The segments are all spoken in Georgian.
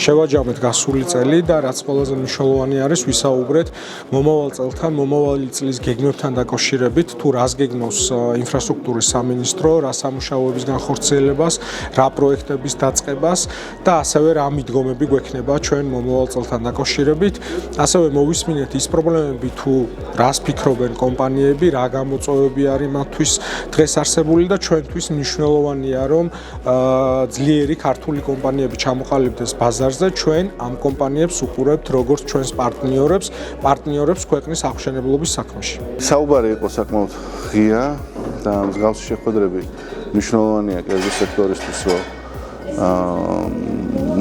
შევაჯამეთ გასული წელი და რაც ყველაზე მნიშვნელოვანი არის ვისაუბრეთ მომავალ წელთან, მომავალი წლის გეგმებთან დაკავშირებით, თუ რას გეგმავს ინფრასტრუქტურის სამინისტრო, რა სამუშაოების განხორციელებას, რა პროექტების დაწყებას და ასევე რა მიდგომები გვექნება ჩვენ მომავალ წელთან დაკავშირებით. ასევე მოვისმინეთ ის პრობლემები, თუ რას ფიქრობენ კომპანიები, რა გამოწვევები არის მათთვის დღეს არსებული და ჩვენთვის მნიშვნელოვანია, რომ ძლიერი ქართული კომპანიები ჩამოყალიბდეს ბაზარზე. ჩვენ ამ კომპანიებს უყურებთ როგორც ჩვენს პარტნიორებს ქვეყნის აღმშენებლობის საქმეში. საუბარი იყო საკმაოდ ღია და მსგავსი შეხვედრები მნიშვნელოვანია კერძო სექტორისთვის, რომ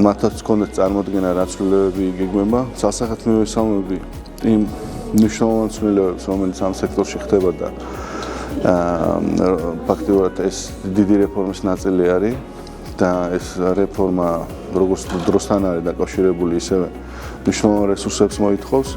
მათაც ჰქონდეთ წარმოდგენა რა ცვლილებები იგეგმება. სასახელო მივესალმები იმ მნიშვნელოვან ცვლილებებს, რომელიც ამ სექტორში ხდება და ფაქტიურად ეს დიდი რეფორმის ნაწილი არის. და ეს რეფორმა როგორც დროსთან არის დაკავშირებული, ისევე მნიშვნელოვან რესურსებს მოითხოვს.